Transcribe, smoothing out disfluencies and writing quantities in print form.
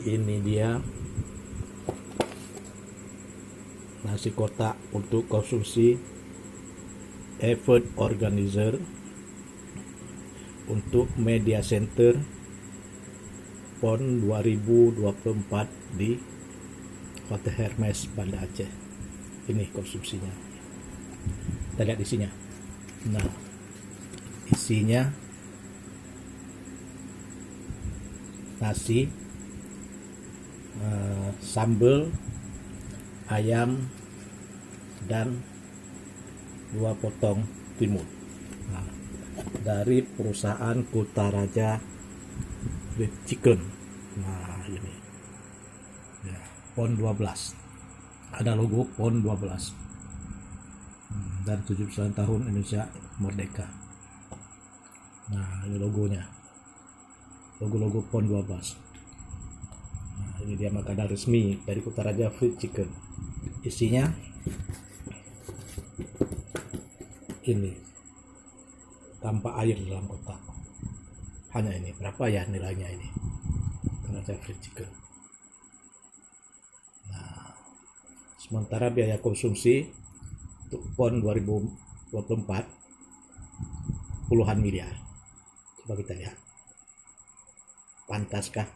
Ini dia nasi kotak untuk konsumsi Effort Organizer untuk Media Center PON 2024 di Hotel Hermes Banda Aceh. Ini konsumsinya. Kita lihat isinya. Nah, isinya nasi, sambal, ayam, dan 2 potong timun. Nah, dari perusahaan Kutaraja Fried Chicken. Nah, ini ya, PON 12, ada logo PON 12 dan 79 tahun Indonesia Merdeka. Nah, ini logonya, logo PON 12. Nah, ini dia makanan resmi dari Kutaraja Fried Chicken. Isinya ini tanpa air dalam kotak. Hanya ini, berapa ya nilainya ini Kutaraja Fried Chicken. Nah, sementara biaya konsumsi untuk PON 2024 puluhan miliar. Coba kita lihat, pantaskah